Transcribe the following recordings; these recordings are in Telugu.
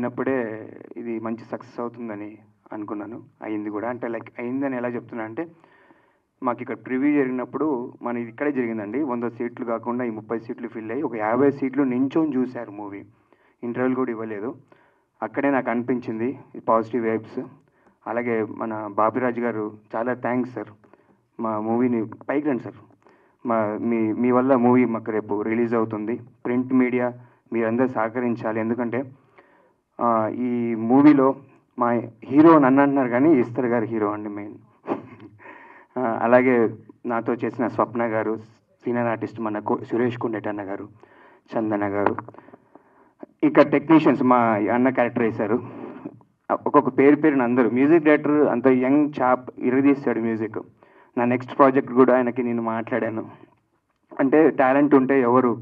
విన్నప్పుడే ఇది మంచి సక్సెస్ అవుతుందని అనుకున్నాను. అయింది కూడా. అంటే లైక్ అయిందని ఎలా చెప్తున్నా అంటే, మాకు ఇక్కడ ప్రివ్యూ జరిగినప్పుడు మన ఇక్కడే జరిగిందండి. 100 సీట్లు కాకుండా ఈ 30 సీట్లు ఫిల్ అయ్యి ఒక 50 సీట్లు నించొని చూశారు మూవీ. ఇంటర్వ్యూలు కూడా ఇవ్వలేదు. అక్కడే నాకు అనిపించింది పాజిటివ్ వైబ్స్. అలాగే మన బాపిరాజు గారు చాలా థ్యాంక్స్ సార్. మా మూవీని పైకి రండి సార్. మీ వల్ల మూవీ మాకు రేపు రిలీజ్ అవుతుంది. ప్రింట్ మీడియా మీరందరూ సహకరించాలి. ఎందుకంటే ఈ మూవీలో మా హీరో నన్ను అంటున్నారు కానీ ఈశ్వర్ గారు హీరో అండి మెయిన్. అలాగే నాతో చేసిన స్వప్న గారు, సీనియర్ ఆర్టిస్ట్ మన సురేష్ కుండెటన్న గారు, చందన గారు, ఇక టెక్నీషియన్స్ మా అన్న క్యారెక్టర్ వేశారు. ఒక్కొక్క పేరున అందరూ. మ్యూజిక్ డైరెక్టర్ అంత యంగ్ చాప్ ఇరగదీస్తాడు మ్యూజిక్. నా నెక్స్ట్ ప్రాజెక్ట్ కూడా ఆయనకి నేను మాట్లాడాను. అంటే టాలెంట్ ఉంటే ఎవరు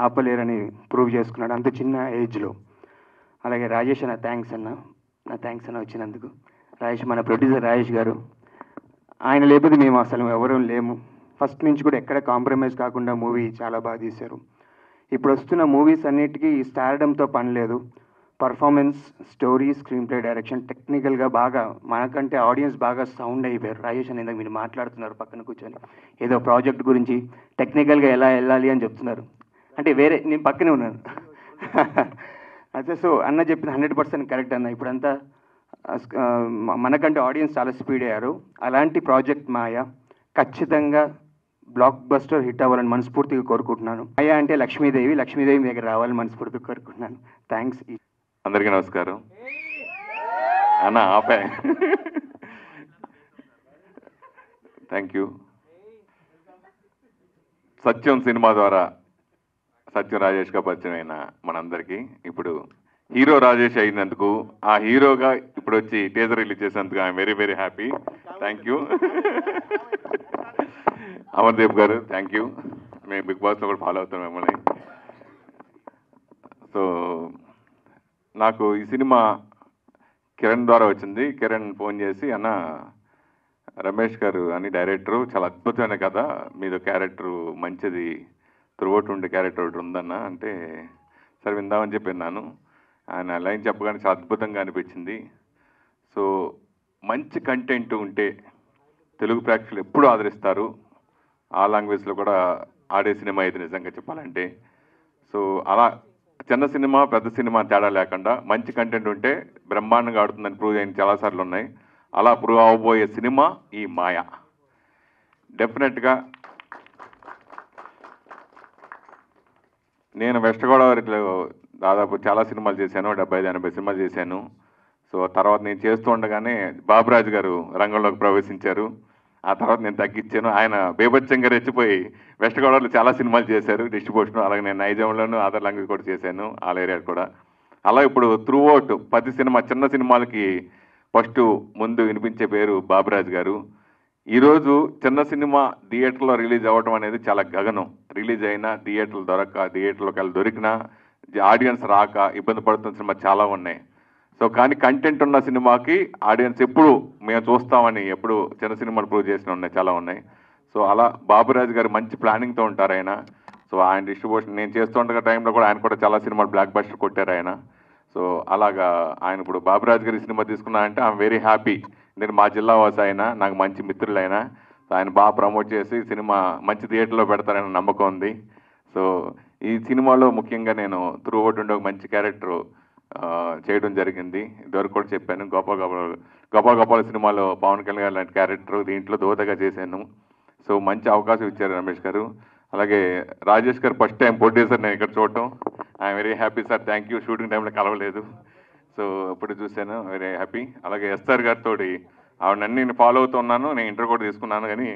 ఆపలేరని ప్రూవ్ చేసుకున్నాడు అంత చిన్న ఏజ్లో. అలాగే రాజేష్ అన్న థ్యాంక్స్ అన్న. నా థ్యాంక్స్ అన్న వచ్చినందుకు. రాజేష్ మన ప్రొడ్యూసర్ రాజేష్ గారు, ఆయన లేకపోతే మేము అసలు ఎవరూ లేము. ఫస్ట్ నుంచి కూడా ఎక్కడ కాంప్రమైజ్ కాకుండా మూవీ చాలా బాగా తీశారు. ఇప్పుడు వస్తున్న మూవీస్ అన్నిటికీ స్టార్డంతో పని లేదు. Performance, story, screen play, direction టెక్నికల్గా బాగా మనకంటే ఆడియన్స్ బాగా సౌండ్ అయిపోయారు. రాజేష్ అని ఇందాక మీరు మాట్లాడుతున్నారు పక్కన కూర్చొని, ఏదో ప్రాజెక్ట్ గురించి టెక్నికల్గా ఎలా వెళ్ళాలి అని చెప్తున్నారు. అంటే వేరే నేను పక్కనే ఉన్నాను. అదే సో అన్న చెప్పిన 100% కరెక్ట్ అన్న. ఇప్పుడంతా మనకంటే ఆడియన్స్ చాలా స్పీడ్ అయ్యారు. అలాంటి ప్రాజెక్ట్ మాయా ఖచ్చితంగా బ్లాక్ బస్టర్ హిట్ అవ్వాలని మనస్ఫూర్తిగా కోరుకుంటున్నాను. మాయా అంటే లక్ష్మీదేవి మీ దగ్గర రావాలని మనస్ఫూర్తిగా కోరుకుంటున్నాను. థ్యాంక్స్. అందరికీ నమస్కారం అన్న. ఆపే. Thank you. సత్యం సినిమా ద్వారా సత్యం రాజేష్గా పరిచయం అయిన మనందరికీ ఇప్పుడు హీరో రాజేష్ అయినందుకు, ఆ హీరోగా ఇప్పుడు వచ్చి టీజర్ రిలీజ్ చేసినందుకు I'm very very happy. Thank you. Amardeep గారు థ్యాంక్ యూ. మేము బిగ్ బాస్లో కూడా ఫాలో అవుతాం మిమ్మల్ని. సో నాకు ఈ సినిమా కిరణ్ ద్వారా వచ్చింది. కిరణ్ ఫోన్ చేసి, అన్న రమేష్ గారు అని డైరెక్టరు, చాలా అద్భుతమైన కథ, మీదో క్యారెక్టరు మంచిది, త్రూఅవుట్ ఉండే క్యారెక్టర్ ఒకటి ఉందన్న అంటే, సరే విందామని చెప్పి విన్నాను. ఆయన లైన్ చెప్పగానే చాలా అద్భుతంగా అనిపించింది. సో మంచి కంటెంట్ ఉంటే తెలుగు ప్రేక్షకులు ఎప్పుడు ఆదరిస్తారు. ఆ లాంగ్వేజ్లో కూడా ఆడే సినిమా ఇది నిజంగా చెప్పాలంటే. సో అలా చిన్న సినిమా పెద్ద సినిమా తేడా లేకుండా మంచి కంటెంట్ ఉంటే బ్రహ్మాండంగా ఆడుతుందని ప్రూవ్ అయిన చాలాసార్లు ఉన్నాయి. అలా ప్రూవ్ అవ్వబోయే సినిమా ఈ మాయా. డెఫినెట్గా నేను వెస్ట్ గోదావరిలో దాదాపు చాలా సినిమాలు చేశాను, 75-80 సినిమాలు చేశాను. సో తర్వాత నేను చేస్తూ ఉండగానే బాబురాజు గారు రంగంలోకి ప్రవేశించారు. ఆ తర్వాత నేను తగ్గించాను. ఆయన బేభత్సంగా రెచ్చిపోయి వెస్ట్ గోదావరిలో చాలా సినిమాలు చేశారు డిస్ట్రిబ్యూషన్. అలాగే నేను నైజాంలోను అదర్ లాంగ్వేజ్ కూడా చేశాను, ఆల్ ఏరియా కూడా. అలా ఇప్పుడు త్రూఅవుట్ 10 సినిమా చిన్న సినిమాలకి ఫస్ట్ ముందు వినిపించే పేరు బాబురాజు గారు. ఈరోజు చిన్న సినిమా థియేటర్లో రిలీజ్ అవ్వడం అనేది చాలా గగనం. రిలీజ్ అయినా థియేటర్లు థియేటర్లోకి వెళ్ళి దొరికినా ఆడియన్స్ రాక ఇబ్బంది పడుతున్న సినిమా చాలా ఉన్నాయి. సో కానీ కంటెంట్ ఉన్న సినిమాకి ఆడియన్స్ ఎప్పుడు మేము చూస్తామని ఎప్పుడు చిన్న సినిమాలు ప్రూవ్ చేసిన ఉన్నాయి, చాలా ఉన్నాయి. సో అలా బాబురాజు గారు మంచి ప్లానింగ్తో ఉంటారు ఆయన. సో ఆయన డిస్ట్రిబ్యూషన్ నేను చేస్తుండగా టైంలో కూడా ఆయన కూడా చాలా సినిమాలు బ్లాక్ బస్టర్ కొట్టారు ఆయన. సో అలాగా ఆయన ఇప్పుడు బాబురాజు గారి సినిమా తీసుకున్నారంటే ఐఎమ్ వెరీ హ్యాపీ. నేను మా జిల్లా వాసి అయినా, నాకు మంచి మిత్రులైనా, ఆయన బాగా ప్రమోట్ చేసి సినిమా మంచి థియేటర్లో పెడతారని నమ్మకం ఉంది. సో ఈ సినిమాలో ముఖ్యంగా నేను త్రూఅవుట్ ఉండే ఒక మంచి క్యారెక్టర్ చేయడం జరిగింది. ఇదివరకు కూడా చెప్పాను. గోపాల సినిమాలో పవన్ కళ్యాణ్ గారు లాంటి క్యారెక్టర్ దీంట్లో దోతగా చేశాను. సో మంచి అవకాశం ఇచ్చారు రమేష్ గారు. అలాగే రాజేష్ గారు ఫస్ట్ టైం ప్రొడ్యూసర్ నేను ఇక్కడ చూడటం I'm very happy sir. Thank you. Shooting టైంలో కలవలేదు, సో ఇప్పుడు చూశాను, వెరీ హ్యాపీ. అలాగే ఎస్ఆర్ గారితో ఆవిడన్నీ నేను ఫాలో అవుతున్నాను, నేను ఇంటర్ కూడా తీసుకున్నాను. కానీ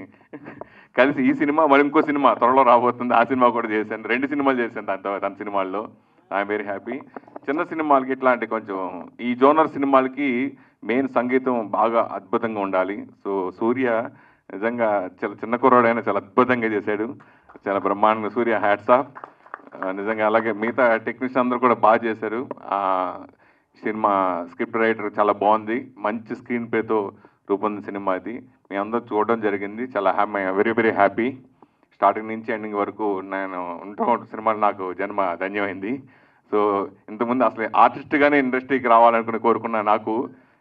కలిసి ఈ సినిమా మరి ఇంకో సినిమా త్వరలో రాబోతుంది, ఆ సినిమా కూడా చేశాను. 2 సినిమాలు చేశాను తన సినిమాల్లో. I'm very happy. చిన్న సినిమాలకి ఇట్లాంటి కొంచెం ఈ జోనర్ సినిమాలకి మెయిన్ సంగీతం బాగా అద్భుతంగా ఉండాలి. సో సూర్య నిజంగా చాలా చిన్న కుర్రాడైనా చాలా అద్భుతంగా చేశాడు, చాలా బ్రహ్మాండంగా. సూర్య హ్యాట్స్ ఆఫ్ నిజంగా. అలాగే మిగతా టెక్నీషియన్ అందరూ కూడా బాగా చేశారు. సినిమా స్క్రిప్ట్ రైటర్ చాలా బాగుంది, మంచి స్క్రీన్ ప్లేతో రూపొందిన సినిమా ఇది. మీ అందరూ చూడడం జరిగింది, చాలా వెరీ వెరీ హ్యాపీ. స్టార్టింగ్ నుంచి ఎండింగ్ వరకు నేను ఉంటాం సినిమాలు నాకు జన్మ ధన్యమైంది. సో ఇంతకుముందు అసలు ఆర్టిస్ట్గానే ఇండస్ట్రీకి రావాలనుకుని కోరుకున్న నాకు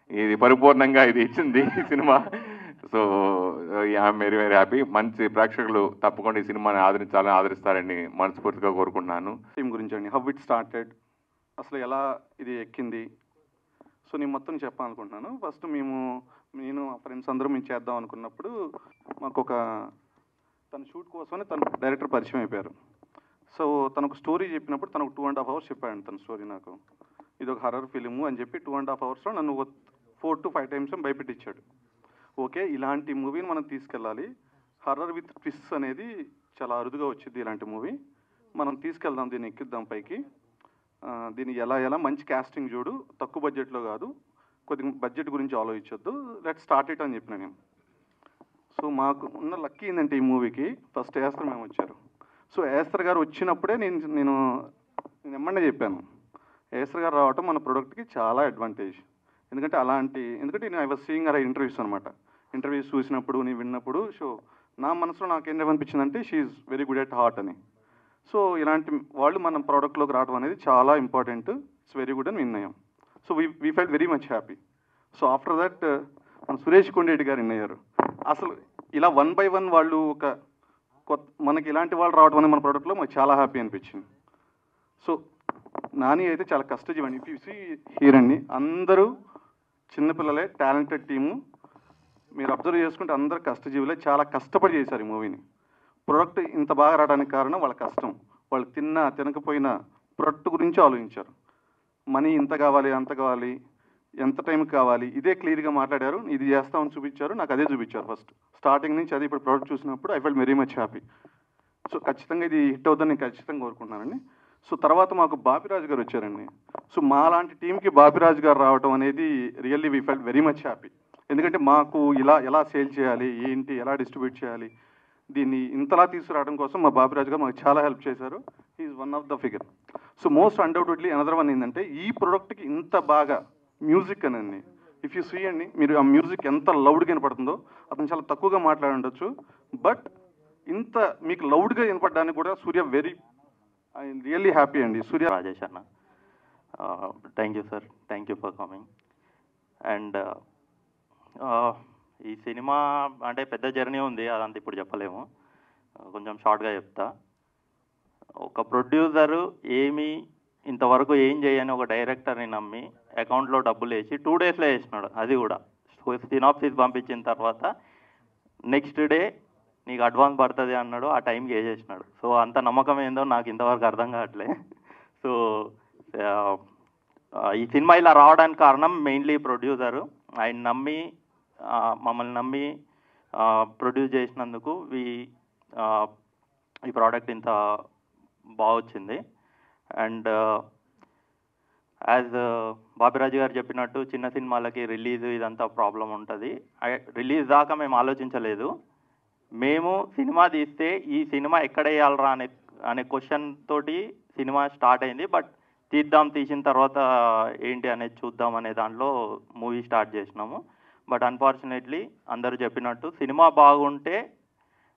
ఇది పరిపూర్ణంగా ఇది ఇచ్చింది ఈ cinema. So I'm very very happy. మంచి ప్రేక్షకులు తప్పకుండా ఈ సినిమాని ఆదరిస్తారని మనస్ఫూర్తిగా కోరుకుంటున్నాను. టీం గురించి అండి, హౌ ఇట్ స్టార్టెడ్, అసలు ఎలా ఇది ఎక్కింది, సో నేను మొత్తం చెప్పాలనుకుంటున్నాను. ఫస్ట్ నేను మా ఫ్రెండ్స్ అందరూ మేము చేద్దాం అనుకున్నప్పుడు మాకు తన షూట్ కోసమని తన డైరెక్టర్ పరిచయం అయిపోయారు. సో తనకు స్టోరీ చెప్పినప్పుడు తనకు 2.5 hours చెప్పాడు తన స్టోరీ. నాకు ఇది ఒక హర్రర్ ఫిలిము అని చెప్పి 2.5 hours నన్ను 4 to 5 times భయపెట్టించాడు. ఓకే, ఇలాంటి మూవీని మనం తీసుకెళ్ళాలి, హర్రర్ విత్ ట్విస్ట్ అనేది చాలా అరుదుగా వచ్చింది ఇలాంటి మూవీ, మనం తీసుకెళ్దాం, దీన్ని ఎక్కిద్దాం పైకి, దీన్ని ఎలా మంచి క్యాస్టింగ్ చూడు, తక్కువ బడ్జెట్లో కాదు, కొద్దిగా బడ్జెట్ గురించి ఆలోచించొద్దు, లెట్ స్టార్ట్ ఇట్ అని చెప్పిన నేను. సో మాకు ఉన్న లక్కీ ఏంటంటే ఈ మూవీకి ఫస్ట్ ఏస్తర్ మేము వచ్చారు. సో ఏస్తర్ గారు వచ్చినప్పుడే నేను ఎమ్మడే చెప్పాను, ఏస్తర్ గారు రావటం మన ప్రోడక్ట్కి చాలా అడ్వాంటేజ్. ఎందుకంటే నేను I was seeing uh interviews అనమాట. ఇంటర్వ్యూస్ చూసినప్పుడు నేను విన్నప్పుడు సో నా మనసులో నాకేమనిపించిందంటే she's very good at heart అని. సో ఇలాంటి వాళ్ళు మన ప్రోడక్ట్లోకి రావడం అనేది చాలా ఇంపార్టెంట్, ఇట్స్ వెరీ గుడ్ అని విన్నాం. So we felt very much happy. So after that మన సురేష్ కొండేటి గారు విన్నయ్యారు. అసలు ఇలా 1 by 1 వాళ్ళు మనకి ఇలాంటి వాళ్ళు రావడం అనేది మన ప్రోడక్ట్లో మాకు చాలా హ్యాపీ అనిపించింది. సో నాని అయితే చాలా కష్టజీవండి. ఇఫ్ యూ సీ హియర్ అండి, అందరూ చిన్నపిల్లలే, టాలెంటెడ్ టీము. మీరు అబ్జర్వ్ చేసుకుంటే అందరూ కష్టజీవులే, చాలా కష్టపడి చేశారు ఈ మూవీని. ప్రొడక్ట్ ఇంత బాగా రావడానికి కారణం వాళ్ళ కష్టం. వాళ్ళు తినకపోయినా ప్రొడక్ట్ గురించి ఆలోచించారు. మనీ ఇంత కావాలి, అంత కావాలి, ఎంత టైంకి కావాలి, ఇదే క్లియర్గా మాట్లాడారు. ఇది చేస్తామని చూపించారు, నాకు అదే చూపించారు ఫస్ట్ స్టార్టింగ్ నుంచి. అది ఇప్పుడు ప్రోడక్ట్ చూసినప్పుడు I felt very much happy. So ఖచ్చితంగా ఇది హిట్ అవుతుందని నేను ఖచ్చితంగా కోరుకుంటున్నానండి. సో తర్వాత మాకు బాపిరాజు గారు వచ్చారండి. సో మా లాంటి టీంకి బాపిరాజు గారు రావడం అనేది really we felt very much happy. ఎందుకంటే మాకు ఎలా సేల్ చేయాలి, ఏంటి, ఎలా డిస్ట్రిబ్యూట్ చేయాలి, దీన్ని ఇంతలా తీసుకురావడం కోసం మా బాపిరాజు గారు మాకు చాలా హెల్ప్ చేశారు. He's one of the figure. So most undoubtedly another one ఏంటంటే ఈ ప్రోడక్ట్కి ఇంత బాగా మ్యూజిక్ అనండి, ఇఫ్ యూ సీ అండి, మీరు ఆ మ్యూజిక్ ఎంత లౌడ్గా వినపడుతుందో, అతను చాలా తక్కువగా మాట్లాడి ఉండొచ్చు, బట్ ఇంత మీకు లౌడ్గా వినపడడానికి కూడా సూర్య ఐ రియల్లీ హ్యాపీ అండి. సూర్య రాజేష్ అన్న, thank you sir, thank you for coming. And ఈ సినిమా అంటే పెద్ద జర్నీ ఉంది, అదంతా ఇప్పుడు చెప్పలేము, కొంచెం షార్ట్గా చెప్తా. ఒక ప్రొడ్యూసరు ఇంతవరకు ఏం చేయని ఒక డైరెక్టర్ని నమ్మి అకౌంట్లో డబ్బులు వేసి 2 daysలో వేసినాడు. అది కూడా సినాప్సిస్ పంపించిన తర్వాత నెక్స్ట్ డే నీకు అడ్వాన్స్ పడుతుంది అన్నాడు, ఆ టైంకి వేసేసినాడు. సో అంత నమ్మకం ఏందో నాకు ఇంతవరకు అర్థం కావట్లే. సో ఈ సినిమా ఇలా రావడానికి కారణం మెయిన్లీ ప్రొడ్యూసరు. ఆయన మమ్మల్ని నమ్మి ప్రొడ్యూస్ చేసినందుకు ఈ ప్రోడక్ట్ ఇంత బాగా వచ్చింది. అండ్ యాజ్ బాపిరాజు గారు చెప్పినట్టు చిన్న సినిమాలకి రిలీజ్ ఇదంతా ప్రాబ్లం ఉంటుంది. రిలీజ్ దాకా మేము ఆలోచించలేదు. మేము సినిమా తీస్తే ఈ సినిమా ఎక్కడ వేయాలరా అనే క్వశ్చన్ తోటి సినిమా స్టార్ట్ అయింది. బట్ తీసిన తర్వాత ఏంటి అనేది చూద్దాం అనే దాంట్లో మూవీ స్టార్ట్ చేసినాము. బట్ అన్ఫార్చునేట్లీ అందరూ చెప్పినట్టు సినిమా బాగుంటే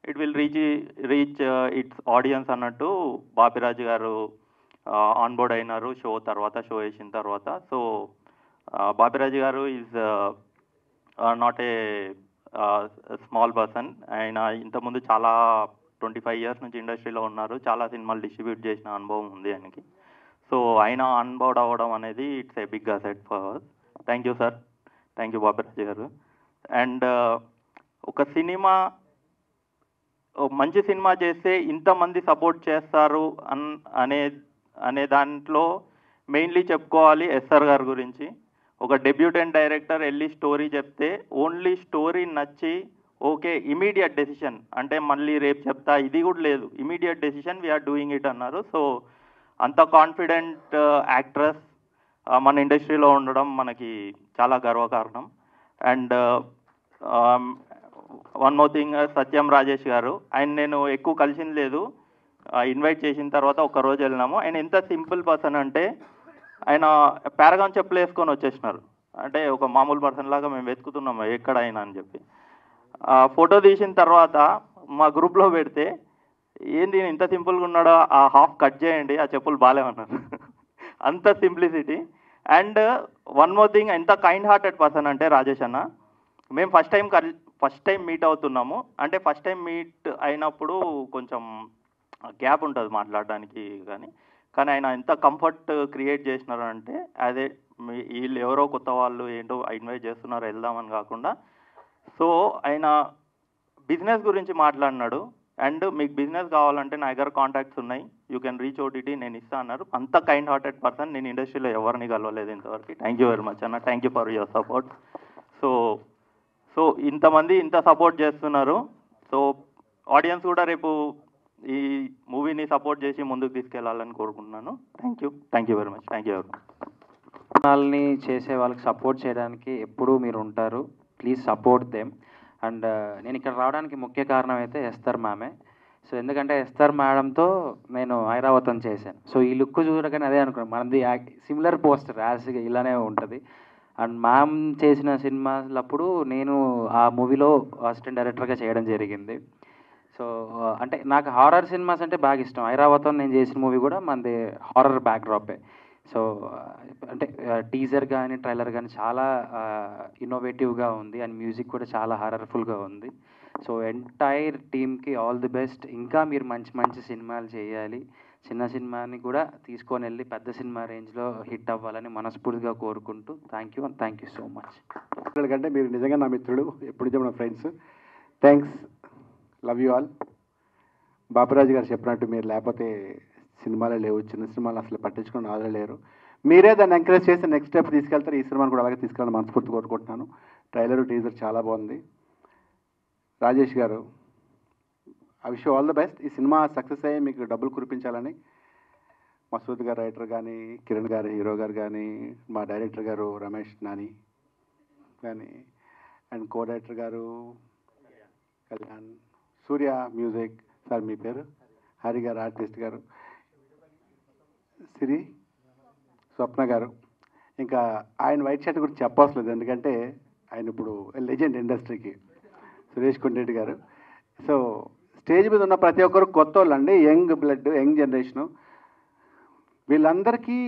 it will reach its audience అన్నట్టు బాపిరాజు గారు ఆన్బోర్డ్ అయినారు షో వేసిన తర్వాత. సో బాపిరాజు గారు is not a small person. ఆయన ఇంతకుముందు చాలా 25 years నుంచి ఇండస్ట్రీలో ఉన్నారు, చాలా సినిమాలు డిస్ట్రిబ్యూట్ చేసిన అనుభవం ఉంది ఆయనకి. సో ఆయన ఆన్బోర్డ్ అవ్వడం అనేది it's a big asset for us. Thank you sir, thank you Bapiraju garu. And ఒక మంచి సినిమా చేస్తే ఇంతమంది సపోర్ట్ చేస్తారు అనే దాంట్లో మెయిన్లీ చెప్పుకోవాలి ఎస్ఆర్ గారి గురించి. ఒక డెబ్యూటెంట్ డైరెక్టర్ వెళ్ళి స్టోరీ చెప్తే ఓన్లీ స్టోరీ నచ్చి ఓకే ఇమీడియట్ డెసిషన్, అంటే మళ్ళీ రేపు చెప్తా ఇది కూడా లేదు, immediate decision we're doing it అన్నారు. సో అంత కాన్ఫిడెంట్ యాక్ట్రెస్ మన ఇండస్ట్రీలో ఉండడం మనకి చాలా గర్వకారణం. And one more thing, Satyam Rajesh garu, ఆయన నేను ఎక్కువ కలిసింది లేదు, ఇన్వైట్ చేసిన తర్వాత ఒక్కరోజు వెళ్ళినాము. ఆయన ఎంత సింపుల్ పర్సన్ అంటే ఆయన పారాగాన్ చెప్పులు వేసుకొని వచ్చేసినారు. అంటే ఒక మామూలు పర్సన్ లాగా మేము వెతుకుతున్నాము ఎక్కడైనా అని చెప్పి. ఫోటో తీసిన తర్వాత మా గ్రూప్లో పెడితే ఏంది ఇంత సింపుల్గా ఉన్నాడో, ఆ హాఫ్ కట్ చేయండి, ఆ చెప్పులు బాగాలేమన్నారు. అంత simplicity. And one more thing, ఎంత కైండ్ హార్టెడ్ పర్సన్ అంటే రాజేష్ అన్న, మేము ఫస్ట్ టైం మీట్ అవుతున్నాము అంటే ఫస్ట్ టైం మీట్ అయినప్పుడు కొంచెం గ్యాప్ ఉంటుంది మాట్లాడడానికి, కానీ ఆయన ఎంత కంఫర్ట్ క్రియేట్ చేసినారు అంటే అదే వీళ్ళు ఎవరో కొత్త వాళ్ళు ఏంటో ఇన్వైట్ చేస్తున్నారు వెళ్దామని కాకుండా, సో ఆయన బిజినెస్ గురించి మాట్లాడినాడు. అండ్ మీకు బిజినెస్ కావాలంటే నా దగ్గర కాంటాక్ట్స్ ఉన్నాయి, యూ కెన్ రీచ్ ఓటీటీ, నేను ఇస్తా అన్నారు. అంత కైండ్ హార్టెడ్ పర్సన్ నేను ఇండస్ట్రీలో ఎవరిని కలవలేదు ఇంతవరకు. థ్యాంక్ యూ వెరీ మచ్ అన్న, thank you for your support. So ఇంతమంది ఇంత సపోర్ట్ చేస్తున్నారు. సో ఆడియన్స్ కూడా రేపు ఈ మూవీని సపోర్ట్ చేసి ముందుకు తీసుకెళ్లాలని కోరుకుంటున్నాను. Thank you very much. Thank you very much. సినిమాల్ని చేసే వాళ్ళకి సపోర్ట్ చేయడానికి ఎప్పుడూ మీరు ఉంటారు. Please support them. అండ్ నేను ఇక్కడ రావడానికి ముఖ్య కారణం అయితే ఎస్తర్ మ్యామే. సో ఎందుకంటే ఎస్తర్ మేడంతో నేను ఐరావతం చేశాను. సో ఈ లుక్ చూడగానే అదే అనుకున్నాను, మనది సిమిలర్ పోస్టర్ యాజ్గా ఇలానే ఉంటుంది. అండ్ మ్యామ్ చేసిన సినిమాలప్పుడు నేను ఆ మూవీలో అసిస్టెంట్ డైరెక్టర్గా చేయడం జరిగింది. సో అంటే నాకు హారర్ సినిమాస్ అంటే బాగా ఇష్టం. ఐరావతం నేను చేసిన మూవీ కూడా మనది హారర్ బ్యాక్డ్రాపే. సో అంటే టీజర్ కానీ ట్రైలర్ కానీ చాలా ఇన్నోవేటివ్గా ఉంది అండ్ మ్యూజిక్ కూడా చాలా హారర్ఫుల్గా ఉంది. సో ఎంటైర్ టీమ్కి ఆల్ ది బెస్ట్. ఇంకా మీరు మంచి మంచి సినిమాలు చేయాలి. చిన్న సినిమాని కూడా తీసుకొని వెళ్ళి పెద్ద సినిమా రేంజ్లో హిట్ అవ్వాలని మనస్ఫూర్తిగా కోరుకుంటూ థ్యాంక్ యూ సో మచ్. ఎందుకంటే మీరు నిజంగా నా మిత్రుడు, ఎప్పుడు నిజం నా friends. Thanks, love you all. Baburaju గారు చెప్పినట్టు మీరు లేకపోతే సినిమాలే లేవు, చిన్న సినిమాలు అసలు పట్టించుకుని ఆదరలేరు. మీరే దాన్ని ఎంకరేజ్ చేసి నెక్స్ట్ స్టెప్ తీసుకెళ్తారు. ఈ సినిమాని కూడా అలాగే తీసుకెళ్ళాలని మనస్ఫూర్తి కోరుకుంటున్నాను. ట్రైలర్ టీజర్ చాలా బాగుంది. రాజేష్ గారు, I wish you all the best. ఈ సినిమా సక్సెస్ అయ్యి మీకు డబ్బులు కురిపించాలని మసూద్ గారు రైటర్ కానీ, కిరణ్ గారు హీరో గారు కానీ, మా డైరెక్టర్ గారు రమేష్ నాని కానీ, అండ్ కో డైరెక్టర్ గారు కళ్యాణ్, సూర్య మ్యూజిక్ సార్, మీ పేరు హరి గారు, ఆర్టిస్ట్ గారు సిరి, స్వప్న గారు, ఇంకా ఆయన వైట్ షర్ట్ గురించి చెప్పవసరం లేదు ఎందుకంటే ఆయన ఇప్పుడు లెజెండ్ ఇండస్ట్రీకి, సురేష్ కొండరెడ్డి గారు. సో స్టేజ్ మీద ఉన్న ప్రతి ఒక్కరు కొత్త వాళ్ళు అండి, యంగ్ బ్లడ్, యంగ్ జనరేషను. వీళ్ళందరికీ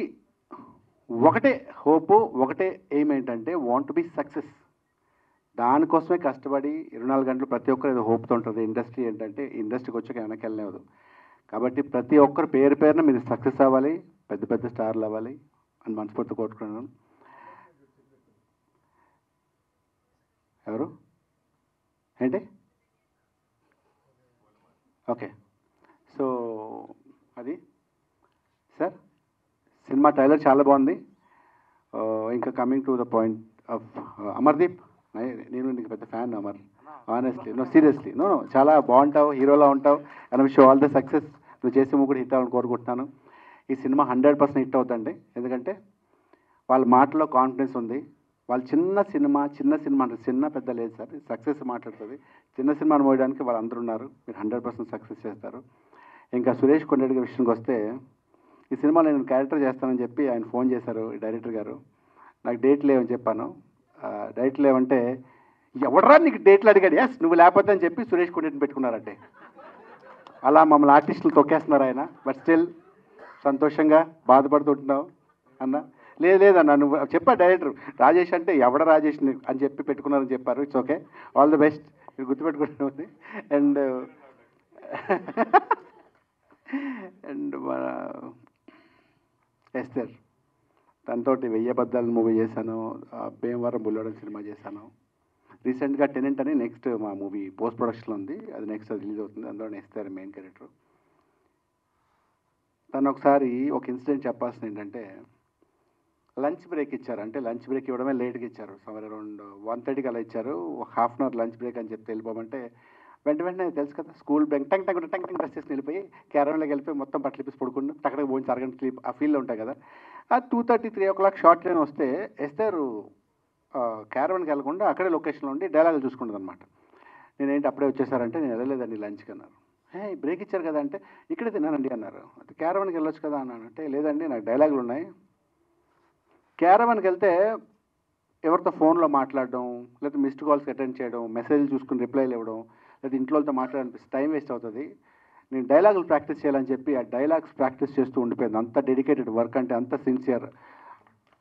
ఒకటే హోపు, ఒకటే ఎయిమ్ ఏంటంటే వాంట్ టు బి సక్సెస్. దానికోసమే కష్టపడి 24 గంటలు ప్రతి ఒక్కరు ఏదో హోప్తో ఉంటుంది. ఇండస్ట్రీ ఏంటంటే ఇండస్ట్రీకి వచ్చాక వెనక్కి వెళ్ళలేదు. కాబట్టి ప్రతి ఒక్కరు పేరున మీరు సక్సెస్ అవ్వాలి, పెద్ద పెద్ద స్టార్లు అవ్వాలి అని మనస్ఫూర్తి కోరుకున్నాను. ఎవరు ఏంటి? ఓకే, సో అది సార్ సినిమా ట్రైలర్ చాలా బాగుంది. ఇంకా coming to the point of Amardeep, నేను నీకు పెద్ద fan Amar, honestly, no seriously, no చాలా బాగుంటావు, హీరోలా ఉంటావు. And wish all the success. నువ్వు చేసే మూవీ కూడా హిట్ అవ్వాలని కోరుకుంటున్నాను. ఈ సినిమా 100% హిట్ అవుతుందండి. ఎందుకంటే వాళ్ళ మాటలో కాన్ఫిడెన్స్ ఉంది. వాళ్ళు చిన్న సినిమా అంటే చిన్న పెద్ద లేదు సార్, సక్సెస్ మాట్లాడుతుంది. చిన్న సినిమాను మోయడానికి వాళ్ళు అందరూ ఉన్నారు. మీరు 100% సక్సెస్ చేస్తారు. ఇంకా సురేష్ కొండరెడ్డి గారి విషయానికి వస్తే, ఈ సినిమాలో నేను క్యారెక్టర్ చేస్తానని చెప్పి ఆయన ఫోన్ చేశారు డైరెక్టర్ గారు. నాకు డేట్ లేవని చెప్పాను. డేట్ లేవంటే ఎవడరా నీకు డేట్లు అడిగాడు, ఎస్ నువ్వు లేకపోతే అని చెప్పి సురేష్ కొండరెడ్డిని పెట్టుకున్నారంటే. అలా మమ్మల్ని ఆర్టిస్టులు తొక్కేస్తున్నారు ఆయన. బట్ స్టిల్ సంతోషంగా బాధపడుతుంటున్నావు అన్న. లేదన్న, నువ్వు చెప్పా డైరెక్టర్ రాజేష్ అంటే ఎవడ రాజేష్ అని చెప్పి పెట్టుకున్నారని చెప్పారు. It's okay, all the best. మీరు గుర్తుపెట్టుకుంటుంది. అండ్ మన ఎస్తర్, తనతోటి 1000 అబద్ధాలు మూవీ చేశాను, భీమవరం బుల్లోడం సినిమా చేశాను. రీసెంట్గా టెనెంట్ అని నెక్స్ట్ మా మూవీ పోస్ట్ ప్రొడక్షన్లో ఉంది, అది నెక్స్ట్ రిలీజ్ అవుతుంది. అందులో ఎస్తర్ మెయిన్ క్యారెక్టర్. తను ఒకసారి ఒక ఇన్సిడెంట్ చెప్పాల్సింది ఏంటంటే, లంచ్ బ్రేక్ ఇచ్చారు. అంటే లంచ్ బ్రేక్ ఇవ్వడమే లేట్గా ఇచ్చారు. సమ్వేర్ అరౌండ్ 1:30కి అలా ఇచ్చారు. Half an hour lunch break అని చెప్తే వెళ్ళిపోమంటే వెంటనే తెలుసు కదా, స్కూల్ బ్యాంక్ టంగ్ డ్రెస్ చేసి వెళ్ళిపోయి క్యారవన్లోకి వెళ్ళిపోయి మొత్తం బట్టలు ఇప్పేసి పడుకుని టక్కడికి పోయించి అరగంట స్లీప్ ఆ ఫీల్లో ఉంటాయి కదా. ఆ 2:30, 3 o'clock షార్ట్ ట్రైన్ వస్తే ఎస్తారు క్యారవన్కి వెళ్ళకుండా అక్కడే లొకేషన్లో ఉండి డైలాగులు చూసుకుంటుంది అనమాట. నేనేంటి అప్పుడే వచ్చేసారంటే, నేను వెళ్ళలేదండి లంచ్కి అన్నారు. బ్రేక్ ఇచ్చారు కదా అంటే, ఇక్కడే తిన్నానండి అన్నారు. అది క్యారవన్కి వెళ్ళొచ్చు కదా అన్నాను. అంటే లేదండి నాకు డైలాగులు ఉన్నాయి. క్యారవన్కి వెళ్తే ఎవరితో ఫోన్లో మాట్లాడడం, లేకపోతే మిస్డ్ కాల్స్కి అటెండ్ చేయడం, మెసేజ్లు చూసుకుని రిప్లైలు ఇవ్వడం, లేదా ఇంట్లో వాళ్ళతో మాట్లాడనిపిస్తే టైం వేస్ట్ అవుతుంది. నేను డైలాగులు ప్రాక్టీస్ చేయాలని చెప్పి ఆ డైలాగ్స్ ప్రాక్టీస్ చేస్తూ ఉండిపోయింది. అంత డెడికేటెడ్ వర్క్ అంటే, అంత sincere.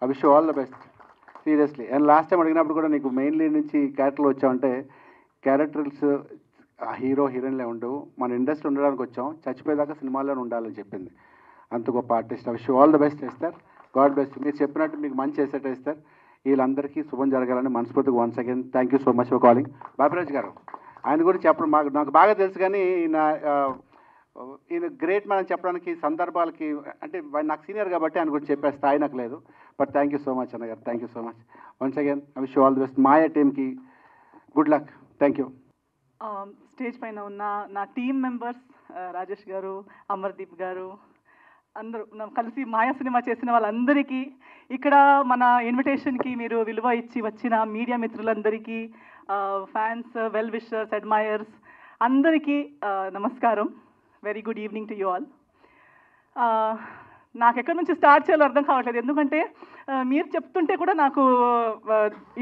I wish you all the best seriously. And last time అడిగినప్పుడు కూడా నీకు మెయిన్ లీడ్ నుంచి క్యారెక్టర్లు వచ్చామంటే క్యారెక్టర్స్ హీరో హీరోయిన్లే ఉండవు, మన ఇండస్ట్రీ ఉండడానికి వచ్చాం, చచ్చిపోయేదాకా సినిమాల్లోనే ఉండాలని చెప్పింది. అంత గొప్ప artist. I wish you all the best Esther. God best. మీరు చెప్పినట్టు మీకు మంచి ఎసెట్ ఎస్తర్. వీళ్ళందరికీ శుభం జరగాలని మనస్ఫూర్తిగా once again thank you so much for calling. Bapiraj garu ఆయన గురించి చెప్పడం నాకు బాగా తెలుసు, కానీ ఈయన గ్రేట్ మ్యాన్ అని చెప్పడానికి సందర్భాలకి అంటే నాకు సీనియర్ కాబట్టి ఆయన గురించి చెప్పే స్థాయి నాకు లేదు. But thank you so much అన్న గారు, thank you so much once again. I wish you all the best. Maya టీమ్కి good luck. Thank you. Stage పైన ఉన్న నా టీమ్ మెంబర్స్ రాజేష్ గారు, అమర్దీప్ గారు, అందరూ కలిసి మాయా సినిమా చేసిన వాళ్ళందరికీ, ఇక్కడ మన ఇన్విటేషన్కి మీరు విలువ ఇచ్చి వచ్చిన మీడియా మిత్రులందరికీ, ఫ్యాన్స్, వెల్ విషర్స్, అడ్మైయర్స్ అందరికీ నమస్కారం. Very good evening to you all. నాకు ఎక్కడి నుంచి స్టార్ట్ చేయాలో అర్థం కావట్లేదు, ఎందుకంటే మీరు చెప్తుంటే కూడా నాకు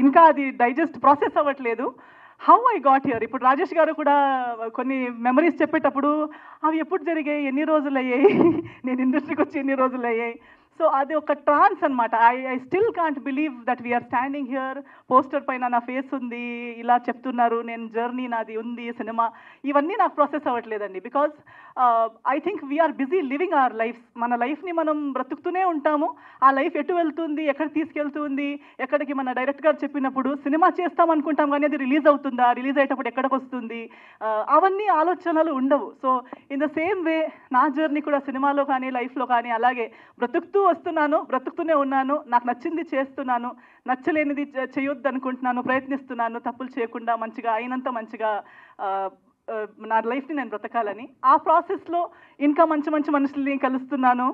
ఇంకా అది డైజెస్ట్ ప్రాసెస్ అవ్వట్లేదు. How I got here. ఇప్పుడు రాజేష్ గారు కూడా కొన్ని మెమరీస్ చెప్పేటప్పుడు అవి ఎప్పుడు జరిగాయి, ఎన్ని రోజులు అయ్యాయి, నేను ఇండస్ట్రీకి వచ్చి ఎన్ని రోజులు అయ్యాయి. సో అది ఒక ట్రాన్స్ అనమాట. I still can't believe that we're standing here. Poster పైన నా ఫేస్ ఉంది, ఇలా చెప్తున్నారు, నేను జర్నీ నాది ఉంది, సినిమా, ఇవన్నీ నాకు ప్రాసెస్ అవ్వట్లేదండి. Because I think we are busy living our life. మన లైఫ్ని మనం బ్రతుకుతూనే ఉంటాము. ఆ లైఫ్ ఎటు వెళ్తుంది, ఎక్కడ తీసుకెళ్తుంది, ఎక్కడికి మన డైరెక్ట్ గారు చెప్పినప్పుడు సినిమా చేస్తాం అనుకుంటాం, కానీ అది రిలీజ్ అవుతుందా, రిలీజ్ అయ్యేటప్పుడు ఎక్కడికి వస్తుంది, అవన్నీ ఆలోచనలు ఉండవు. So in the same way నా జర్నీ కూడా సినిమాలో కానీ లైఫ్లో కానీ అలాగే బ్రతుకుతూ వస్తున్నాను, బ్రతుకుతూనే ఉన్నాను. నాకు నచ్చింది చేస్తున్నాను, నచ్చలేనిది చేయొద్దు అనుకుంటున్నాను, ప్రయత్నిస్తున్నాను తప్పులు చేయకుండా మంచిగా అయినంత మంచిగా నా లైఫ్ని నేను బ్రతకాలని. ఆ ప్రాసెస్లో ఇంకా మంచి మంచి మనుషుల్ని కలుస్తున్నాను,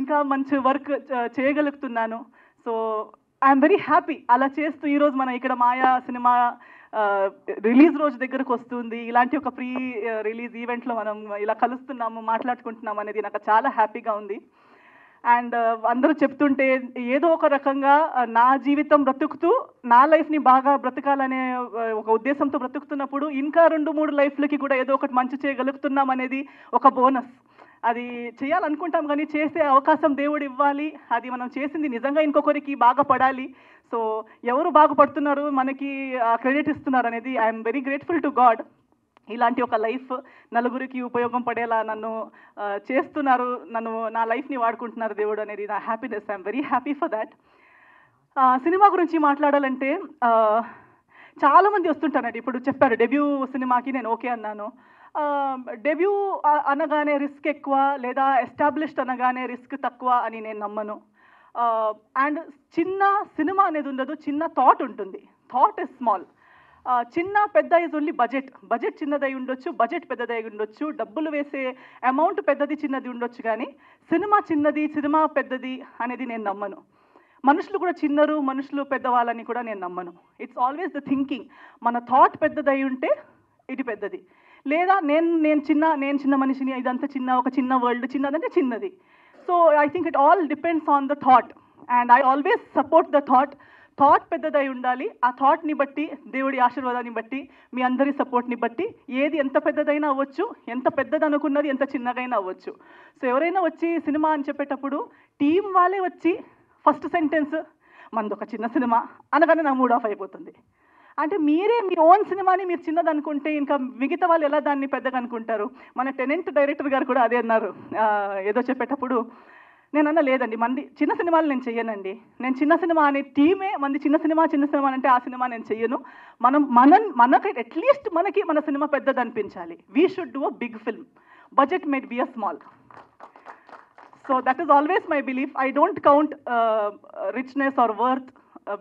ఇంకా మంచి వర్క్ చేయగలుగుతున్నాను. So I'm very happy. అలా చేస్తూ ఈరోజు మనం ఇక్కడ మాయా సినిమా రిలీజ్ రోజు దగ్గరకు వస్తుంది, ఇలాంటి ఒక ప్రీ రిలీజ్ ఈవెంట్లో మనం ఇలా కలుస్తున్నాము, మాట్లాడుకుంటున్నాము అనేది నాకు చాలా హ్యాపీగా ఉంది. అండ్ అందరూ చెప్తుంటే ఏదో ఒక రకంగా నా జీవితం బ్రతుకుతూ నా లైఫ్ని బాగా బ్రతకాలనే ఒక ఉద్దేశంతో బ్రతుకుతున్నప్పుడు ఇంకా 2-3 లైఫ్లకి కూడా ఏదో ఒకటి మంచి చేయగలుగుతున్నాం అనేది ఒక బోనస్. అది చేయాలనుకుంటాం కానీ చేసే అవకాశం దేవుడు ఇవ్వాలి. అది మనం చేసింది నిజంగా ఇంకొకరికి బాగా పడాలి. సో ఎవరు బాగుపడుతున్నారు, మనకి క్రెడిట్ ఇస్తున్నారు అనేది I'm very grateful to God. ఇలాంటి ఒక లైఫ్ నలుగురికి ఉపయోగం పడేలా నన్ను చేస్తున్నారు, నా లైఫ్ని వాడుకుంటున్నారు దేవుడు అనేది నా happiness. I'm very happy for that. Cinema గురించి మాట్లాడాలంటే చాలామంది వస్తుంటారండి. ఇప్పుడు చెప్పారు డెబ్యూ సినిమాకి నేను ఓకే అన్నాను. డెబ్యూ అనగానే రిస్క్ ఎక్కువ, లేదా ఎస్టాబ్లిష్డ్ అనగానే రిస్క్ తక్కువ అని నేను నమ్మను. అండ్ చిన్న సినిమా అనేది ఉండదు, చిన్న థాట్ ఉంటుంది. Thought is small. చిన్న పెద్ద ఇస్ ఓన్లీ బడ్జెట్ చిన్నదై ఉండొచ్చు, బడ్జెట్ పెద్దదై ఉండొచ్చు, డబ్బులు వేసే అమౌంట్ పెద్దది చిన్నది ఉండొచ్చు, కానీ సినిమా చిన్నది సినిమా పెద్దది అనేది నేను నమ్మను. మనుషులు కూడా చిన్నరు, మనుషులు పెద్దవాళ్ళని కూడా నేను నమ్మను. It's always the thinking. మన థాట్ పెద్దదై ఉంటే ఇది పెద్దది, లేదా నేను చిన్న మనిషిని, ఇదంతా ఒక చిన్న వరల్డ్, చిన్నదంటే చిన్నది. So I think it all depends on the thought, and I always support the thought. Thought పెద్దదై ఉండాలి. ఆ థాట్ని బట్టి, దేవుడి ఆశీర్వాదాన్ని బట్టి, మీ అందరి సపోర్ట్ని బట్టి ఏది ఎంత పెద్దదైనా అవ్వచ్చు, ఎంత పెద్దది అనుకున్నది ఎంత చిన్నగైనా అవ్వచ్చు. సో ఎవరైనా వచ్చి సినిమా అని చెప్పేటప్పుడు టీం వాళ్ళే వచ్చి ఫస్ట్ సెంటెన్స్ మనది ఒక చిన్న సినిమా అనగానే నా మూడ్ ఆఫ్ అయిపోతుంది. అంటే మీరే మీ ఓన్ సినిమాని మీరు చిన్నది అనుకుంటే ఇంకా మిగతా వాళ్ళు ఎలా దాన్ని పెద్దగా అనుకుంటారు? మన టెనెంట్ డైరెక్టర్ గారు కూడా అదే అన్నారు ఏదో చెప్పేటప్పుడు. నేను అన్న లేదండి, మంది చిన్న సినిమాలు నేను చెయ్యనండి. నేను చిన్న సినిమా అనే టీమే మంది చిన్న సినిమా అంటే ఆ సినిమా నేను చెయ్యను. మనకి అట్లీస్ట్ మనకి మన సినిమా పెద్దది అనిపించాలి. We should do a big film. Budget made be a small. So that is always my belief. I don't count richness or worth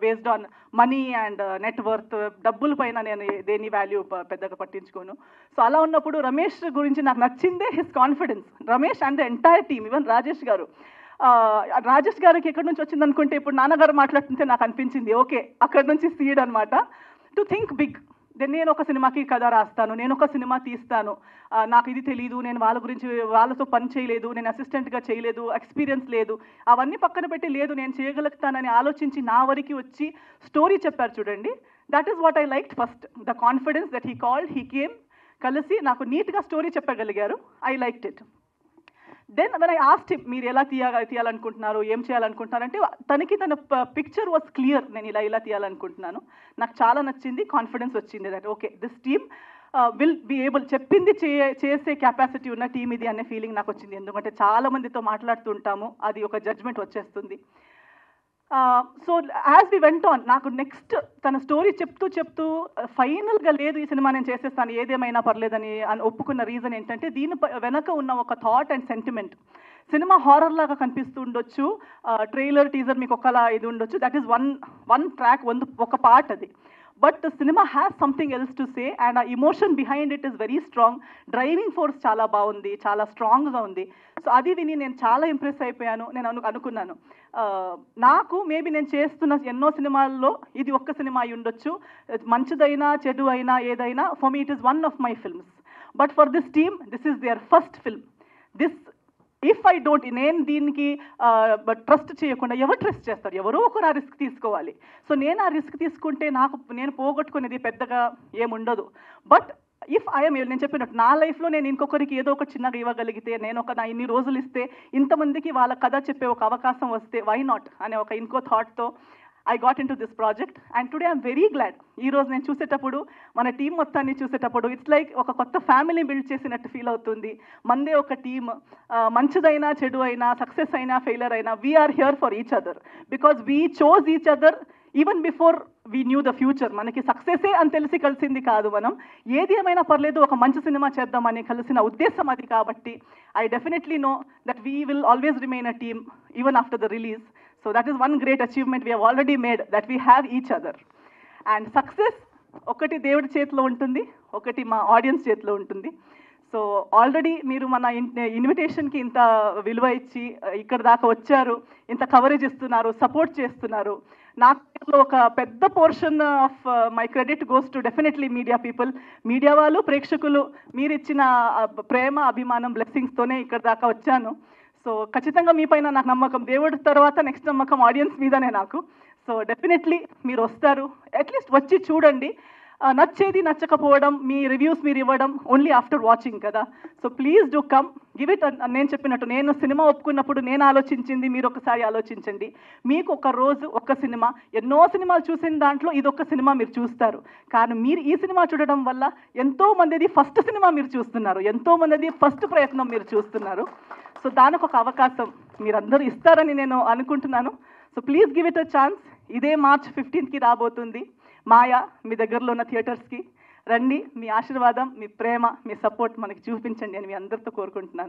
based on money and net worth. డబ్బుల పైన నేను దేని వాల్యూ పెద్దగా పట్టించుకోను. సో అలా ఉన్నప్పుడు రమేష్ గురించి నాకు నచ్చిందే his confidence. Ramesh and the entire team, even Rajesh గారికి ఎక్కడి నుంచి వచ్చింది అనుకుంటే, ఇప్పుడు నాన్నగారు మాట్లాడుతుంటే నాకు అనిపించింది ఓకే అక్కడి నుంచి సీడ్ అనమాట. To think big. నేను ఒక సినిమాకి కథ రాస్తాను, నేను ఒక సినిమా తీస్తాను, నాకు ఇది తెలీదు, నేను వాళ్ళతో పని చేయలేదు, నేను అసిస్టెంట్గా చేయలేదు, ఎక్స్పీరియన్స్ లేదు, అవన్నీ పక్కన పెట్టి లేదు నేను చేయగలుగుతానని ఆలోచించి నా వరకు వచ్చి స్టోరీ చెప్పారు చూడండి. That is what I liked first. The confidence that he called, he came, కలిసి నాకు నీట్గా స్టోరీ చెప్పగలిగారు. I liked it. Then when I asked him, మీరు ఎలా తీయాలనుకుంటున్నారు, ఏం చేయాలనుకుంటున్నారు అంటే తనకి తన పిక్చర్ వాజ్ క్లియర్, నేను ఇలా తీయాలనుకుంటున్నాను. నాకు చాలా నచ్చింది, కాన్ఫిడెన్స్ వచ్చింది that okay this team will be able, చెప్పింది చేసే కెపాసిటీ ఉన్న టీం ఇది అనే ఫీలింగ్ నాకు వచ్చింది. ఎందుకంటే చాలా మందితో మాట్లాడుతుంటాము, అది ఒక జడ్జ్మెంట్ వచ్చేస్తుంది. So as we went on, నాకు నెక్స్ట్ తన స్టోరీ చెప్తూ ఫైనల్గా లేదు ఈ సినిమా నేను చేసేస్తాను ఏదేమైనా పర్లేదని ఒప్పుకున్న రీజన్ ఏంటంటే దీని వెనక ఉన్న ఒక thought and sentiment. Cinema horror లాగా కనిపిస్తూ ఉండొచ్చు, ట్రైలర్ టీజర్ మీకు ఒకలా ఇది ఉండొచ్చు, దట్ ఈస్ వన్ ట్రాక్, ఒక పార్ట్ అది. But cinema has something else to say and ఆ emotion behind it is very strong. Driving force చాలా బాగుంది, చాలా స్ట్రాంగ్గా ఉంది. సో అది విని నేను చాలా ఇంప్రెస్ అయిపోయాను. నేను అనుకున్నాను నాకు మేబీ నేను చేస్తున్న ఎన్నో సినిమాల్లో ఇది ఒక్క సినిమా అయి ఉండొచ్చు, మంచిదైనా చెడు అయినా ఏదైనా, for me it is one of my films. But for this team this is their first film. If I don't, నేను దీనికి ట్రస్ట్ చేయకుండా ఎవరు ట్రస్ట్ చేస్తారు? ఎవరో ఒకరు ఆ రిస్క్ తీసుకోవాలి. సో నేను ఆ రిస్క్ తీసుకుంటే నేను పోగొట్టుకునేది పెద్దగా ఏముండదు. బట్ ఇఫ్ నేను చెప్పినట్టు నా లైఫ్లో నేను ఇంకొకరికి ఏదో ఒక చిన్నగా ఇవ్వగలిగితే, నా ఇన్ని రోజులు ఇస్తే ఇంతమందికి వాళ్ళ కథ చెప్పే ఒక అవకాశం వస్తే వై నాట్ అనే ఒక ఇంకో థాట్తో I got into this project and today I'm very glad. ఈ రోజు నేను చూసేటప్పుడు మన టీం మొత్తాన్ని చూసేటప్పుడు ఇట్స్ లైక్ ఒక కొత్త ఫ్యామిలీ బిల్డ్ చేసినట్టు ఫీల్ అవుతుంది. మందే ఒక టీమ్, మంచిదైనా చెడు అయినా సక్సెస్ అయినా ఫెయిలర్ అయినా we're here for each other because we chose each other even before we knew the future. మనకి సక్సెసే అని తెలిసి కలిసింది కాదు, మనం ఏది ఏమైనా పర్లేదు ఒక మంచి సినిమా చేద్దామని కలిసిన ఉద్దేశం అది. కాబట్టి I definitely know that we will always remain a team even after the release. So that is one great achievement we have already made, that we have each other. And success ఒకటి దేవుడి చేతిలో ఉంటుంది, ఒకటి మా ఆడియన్స్ చేతిలో ఉంటుంది. సో ఆల్రెడీ మీరు మన ఇన్విటేషన్కి ఇంత విలువ ఇచ్చి ఇక్కడ దాకా వచ్చారు, ఇంత కవరేజ్ ఇస్తున్నారు, సపోర్ట్ చేస్తున్నారు. నాకు ఒక పెద్ద portion of my credit goes to definitely media people. Media వాళ్ళు, ప్రేక్షకులు, మీరు ఇచ్చిన ప్రేమ, అభిమానం, బ్లెస్సింగ్స్తోనే ఇక్కడ దాకా వచ్చాను. సో ఖచ్చితంగా మీ పైన నాకు నమ్మకం, దేవుడి తర్వాత నెక్స్ట్ నమ్మకం ఆడియన్స్ మీదనే నాకు. సో డెఫినెట్లీ మీరు వస్తారు, అట్లీస్ట్ వచ్చి చూడండి. నచ్చేది నచ్చకపోవడం, మీ రివ్యూస్ మీరు ఇవ్వడం ఓన్లీ ఆఫ్టర్ వాచింగ్ కదా. So please do come, give it. నేను చెప్పినట్టు నేను సినిమా ఒప్పుకున్నప్పుడు నేను ఆలోచించింది మీరు ఒకసారి ఆలోచించండి. మీకు ఒక రోజు ఒక్క సినిమా, ఎన్నో సినిమాలు చూసిన దాంట్లో ఇది ఒక్క సినిమా మీరు చూస్తారు. కానీ మీరు ఈ సినిమా చూడడం వల్ల ఎంతో మందిది ఫస్ట్ సినిమా మీరు చూస్తున్నారు, ఎంతో మందిది ఫస్ట్ ప్రయత్నం మీరు చూస్తున్నారు. సో దానికి ఒక అవకాశం మీరందరూ ఇస్తారని నేను అనుకుంటున్నాను. So please give it a chance. ఇదే March 15th రాబోతుంది మాయా. మీ దగ్గరలో ఉన్న థియేటర్స్కి రండి, మీ ఆశీర్వాదం, మీ ప్రేమ, మీ సపోర్ట్ మనకి చూపించండి అని మీ అందరితో కోరుకుంటున్నాను.